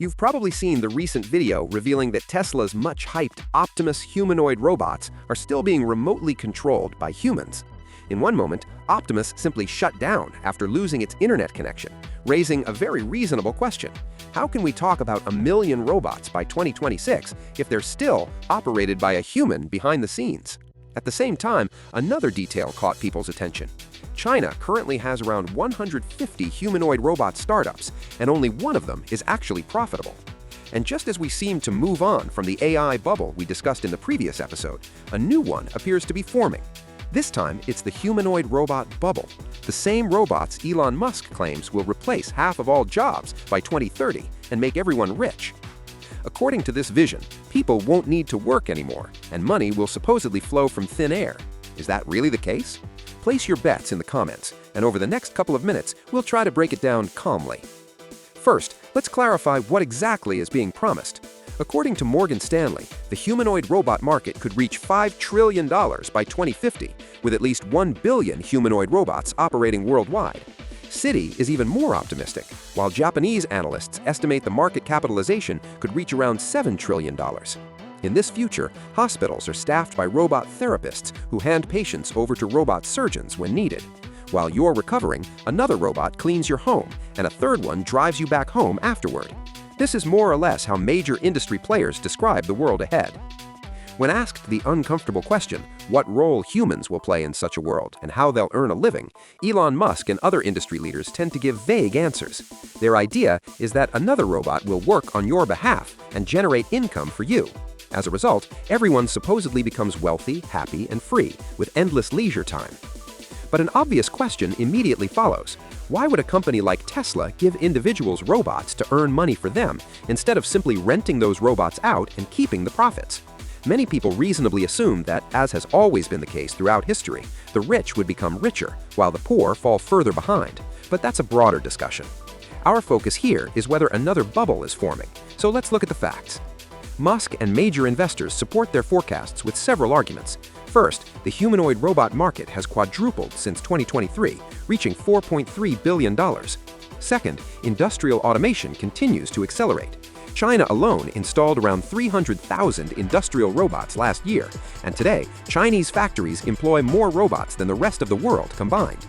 You've probably seen the recent video revealing that Tesla's much-hyped Optimus humanoid robots are still being remotely controlled by humans. In one moment, Optimus simply shut down after losing its internet connection, raising a very reasonable question. How can we talk about 1 million robots by 2026 if they're still operated by a human behind the scenes? At the same time, another detail caught people's attention. China currently has around 150 humanoid robot startups, and only one of them is actually profitable. And just as we seem to move on from the AI bubble we discussed in the previous episode, a new one appears to be forming. This time, it's the humanoid robot bubble, the same robots Elon Musk claims will replace half of all jobs by 2030 and make everyone rich. According to this vision, people won't need to work anymore, and money will supposedly flow from thin air. Is that really the case? Place your bets in the comments, and over the next couple of minutes, we'll try to break it down calmly. First, let's clarify what exactly is being promised. According to Morgan Stanley, the humanoid robot market could reach $5 trillion by 2050, with at least 1 billion humanoid robots operating worldwide. Citi is even more optimistic, while Japanese analysts estimate the market capitalization could reach around $7 trillion. In this future, hospitals are staffed by robot therapists who hand patients over to robot surgeons when needed. While you're recovering, another robot cleans your home, and a third one drives you back home afterward. This is more or less how major industry players describe the world ahead. When asked the uncomfortable question, what role humans will play in such a world and how they'll earn a living, Elon Musk and other industry leaders tend to give vague answers. Their idea is that another robot will work on your behalf and generate income for you. As a result, everyone supposedly becomes wealthy, happy, and free, with endless leisure time. But an obvious question immediately follows. Why would a company like Tesla give individuals robots to earn money for them, instead of simply renting those robots out and keeping the profits? Many people reasonably assume that, as has always been the case throughout history, the rich would become richer, while the poor fall further behind. But that's a broader discussion. Our focus here is whether another bubble is forming, so let's look at the facts. Musk and major investors support their forecasts with several arguments. First, the humanoid robot market has quadrupled since 2023, reaching $4.3 billion. Second, industrial automation continues to accelerate. China alone installed around 300,000 industrial robots last year, and today, Chinese factories employ more robots than the rest of the world combined.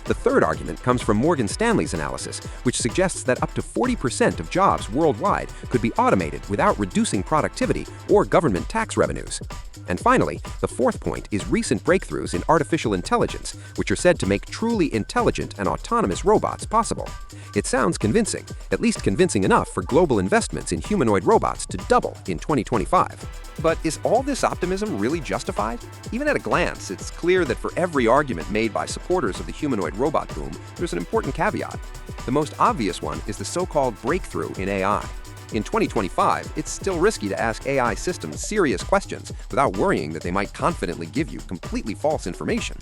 The third argument comes from Morgan Stanley's analysis, which suggests that up to 40% of jobs worldwide could be automated without reducing productivity or government tax revenues. And finally, the fourth point is recent breakthroughs in artificial intelligence, which are said to make truly intelligent and autonomous robots possible. It sounds convincing, at least convincing enough for global investments in humanoid robots to double in 2025. But is all this optimism really justified? Even at a glance, it's clear that for every argument made by supporters of the humanoid robot boom, there's an important caveat. The most obvious one is the so-called breakthrough in AI. In 2025, it's still risky to ask AI systems serious questions without worrying that they might confidently give you completely false information.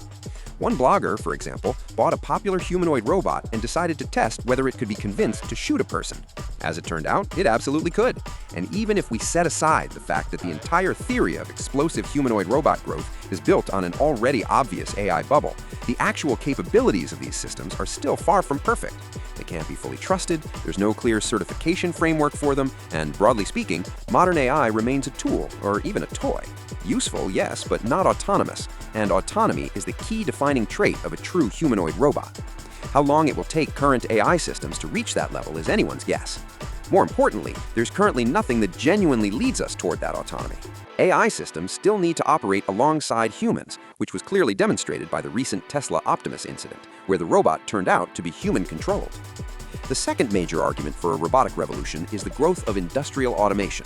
One blogger, for example, bought a popular humanoid robot and decided to test whether it could be convinced to shoot a person. As it turned out, it absolutely could. And even if we set aside the fact that the entire theory of explosive humanoid robot growth is built on an already obvious AI bubble, the actual capabilities of these systems are still far from perfect. They can't be fully trusted, there's no clear certification framework for them, and broadly speaking, modern AI remains a tool, or even a toy. Useful, yes, but not autonomous, and autonomy is the key defining trait of a true humanoid robot. How long it will take current AI systems to reach that level is anyone's guess. More importantly, there's currently nothing that genuinely leads us toward that autonomy. AI systems still need to operate alongside humans, which was clearly demonstrated by the recent Tesla Optimus incident, where the robot turned out to be human-controlled. The second major argument for a robotic revolution is the growth of industrial automation.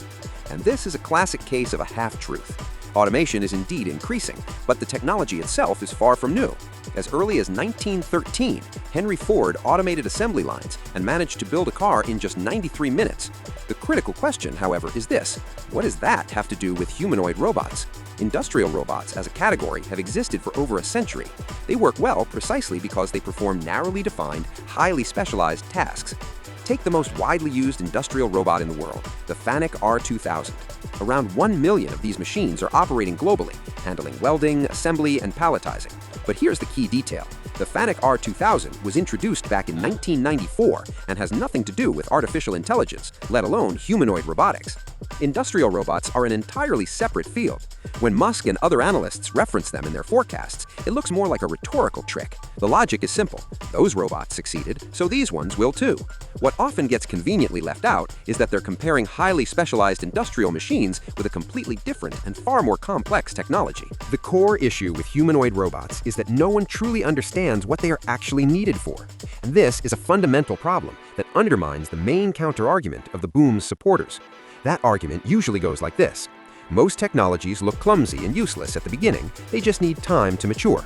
And this is a classic case of a half-truth. Automation is indeed increasing, but the technology itself is far from new. As early as 1913, Henry Ford automated assembly lines and managed to build a car in just 93 minutes. The critical question, however, is this: what does that have to do with humanoid robots? Industrial robots, as a category, have existed for over a century. They work well precisely because they perform narrowly defined, highly specialized tasks. Take the most widely used industrial robot in the world, the FANUC R2000. Around 1 million of these machines are operating globally, handling welding, assembly, and palletizing. But here's the key detail. The Fanuc R2000 was introduced back in 1994 and has nothing to do with artificial intelligence, let alone humanoid robotics. Industrial robots are an entirely separate field. When Musk and other analysts reference them in their forecasts, it looks more like a rhetorical trick. The logic is simple. Those robots succeeded, so these ones will too. What often gets conveniently left out is that they're comparing highly specialized industrial machines with a completely different and far more complex technology. The core issue with humanoid robots is that no one truly understands what they are actually needed for. And this is a fundamental problem that undermines the main counter-argument of the boom's supporters. That argument usually goes like this. Most technologies look clumsy and useless at the beginning, they just need time to mature.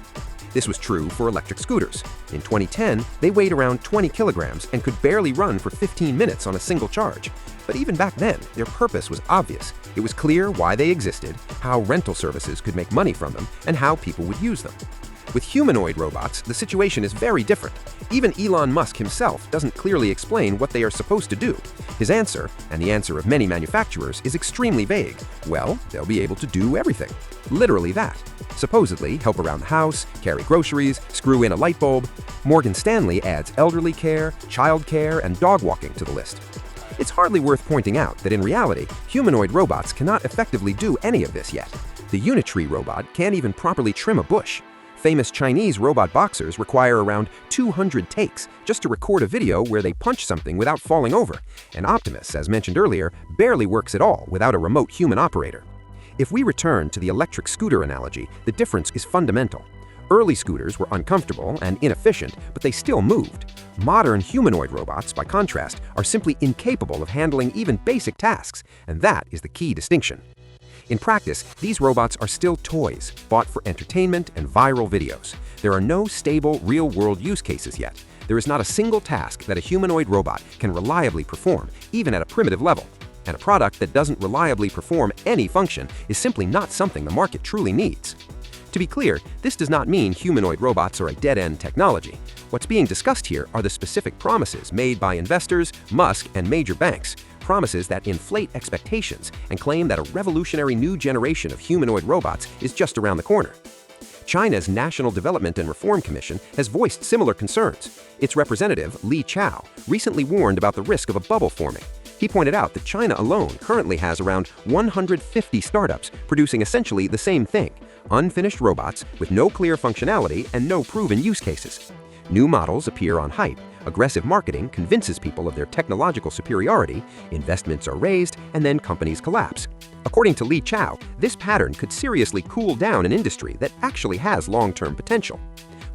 This was true for electric scooters. In 2010, they weighed around 20 kilograms and could barely run for 15 minutes on a single charge. But even back then, their purpose was obvious. It was clear why they existed, how rental services could make money from them, and how people would use them. With humanoid robots, the situation is very different. Even Elon Musk himself doesn't clearly explain what they are supposed to do. His answer, and the answer of many manufacturers, is extremely vague. Well, they'll be able to do everything. Literally that. Supposedly, help around the house, carry groceries, screw in a light bulb. Morgan Stanley adds elderly care, child care, and dog walking to the list. It's hardly worth pointing out that in reality, humanoid robots cannot effectively do any of this yet. The Unitree robot can't even properly trim a bush. Famous Chinese robot boxers require around 200 takes just to record a video where they punch something without falling over. And Optimus, as mentioned earlier, barely works at all without a remote human operator. If we return to the electric scooter analogy, the difference is fundamental. Early scooters were uncomfortable and inefficient, but they still moved. Modern humanoid robots, by contrast, are simply incapable of handling even basic tasks, and that is the key distinction. In practice, these robots are still toys, bought for entertainment and viral videos. There are no stable, real-world use cases yet. There is not a single task that a humanoid robot can reliably perform, even at a primitive level. And a product that doesn't reliably perform any function is simply not something the market truly needs. To be clear, this does not mean humanoid robots are a dead-end technology. What's being discussed here are the specific promises made by investors, Musk, and major banks. Promises that inflate expectations and claim that a revolutionary new generation of humanoid robots is just around the corner. China's National Development and Reform Commission has voiced similar concerns. Its representative, Li Chao, recently warned about the risk of a bubble forming. He pointed out that China alone currently has around 150 startups producing essentially the same thing, unfinished robots with no clear functionality and no proven use cases. New models appear on hype, aggressive marketing convinces people of their technological superiority, investments are raised, and then companies collapse. According to Li Chao, this pattern could seriously cool down an industry that actually has long-term potential.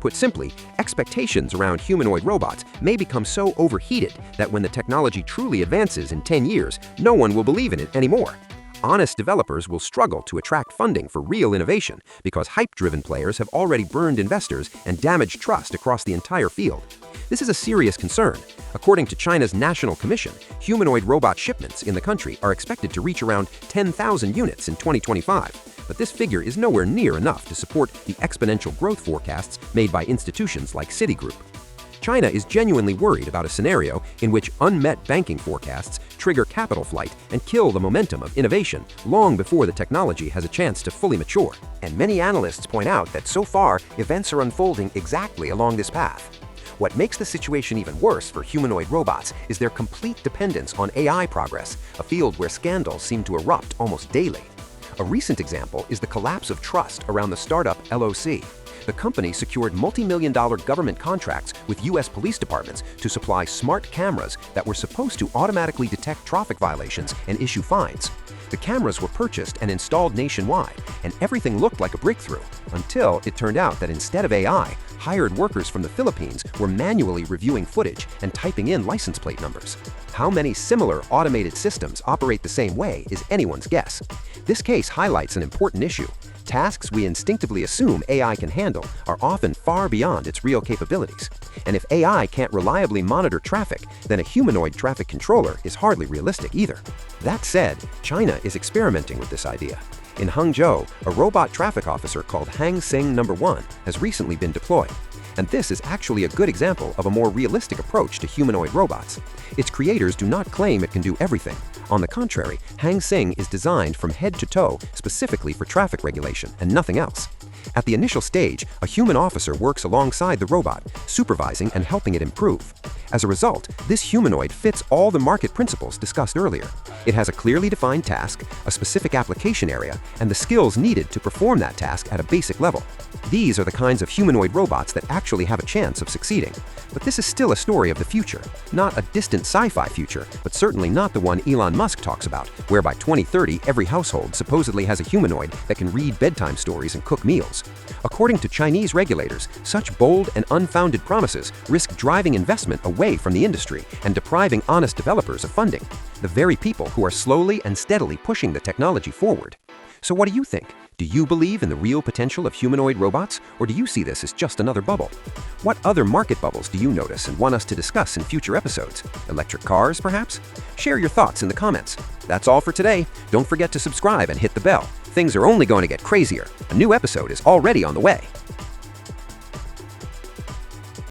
Put simply, expectations around humanoid robots may become so overheated that when the technology truly advances in 10 years, no one will believe in it anymore. Honest developers will struggle to attract funding for real innovation because hype-driven players have already burned investors and damaged trust across the entire field. This is a serious concern. According to China's National Commission, humanoid robot shipments in the country are expected to reach around 10,000 units in 2025, but this figure is nowhere near enough to support the exponential growth forecasts made by institutions like Citigroup. China is genuinely worried about a scenario in which unmet banking forecasts trigger capital flight and kill the momentum of innovation long before the technology has a chance to fully mature. And many analysts point out that so far, events are unfolding exactly along this path. What makes the situation even worse for humanoid robots is their complete dependence on AI progress, a field where scandals seem to erupt almost daily. A recent example is the collapse of trust around the startup LOC. The company secured multi-million-dollar government contracts with U.S. police departments to supply smart cameras that were supposed to automatically detect traffic violations and issue fines. The cameras were purchased and installed nationwide, and everything looked like a breakthrough, until it turned out that instead of AI, hired workers from the Philippines were manually reviewing footage and typing in license plate numbers. How many similar automated systems operate the same way is anyone's guess. This case highlights an important issue. Tasks we instinctively assume AI can handle are often far beyond its real capabilities. And if AI can't reliably monitor traffic, then a humanoid traffic controller is hardly realistic either. That said, China is experimenting with this idea. In Hangzhou, a robot traffic officer called Hang Seng No. 1 has recently been deployed. And this is actually a good example of a more realistic approach to humanoid robots. Its creators do not claim it can do everything. On the contrary, Hang Seng is designed from head to toe specifically for traffic regulation and nothing else. At the initial stage, a human officer works alongside the robot, supervising and helping it improve. As a result, this humanoid fits all the market principles discussed earlier. It has a clearly defined task, a specific application area, and the skills needed to perform that task at a basic level. These are the kinds of humanoid robots that actually have a chance of succeeding. But this is still a story of the future. Not a distant sci-fi future, but certainly not the one Elon Musk talks about, where by 2030 every household supposedly has a humanoid that can read bedtime stories and cook meals. According to Chinese regulators, such bold and unfounded promises risk driving investment away from the industry and depriving honest developers of funding, the very people who are slowly and steadily pushing the technology forward. So what do you think? Do you believe in the real potential of humanoid robots, or do you see this as just another bubble? What other market bubbles do you notice and want us to discuss in future episodes? Electric cars, perhaps? Share your thoughts in the comments. That's all for today. Don't forget to subscribe and hit the bell. Things are only going to get crazier. A new episode is already on the way.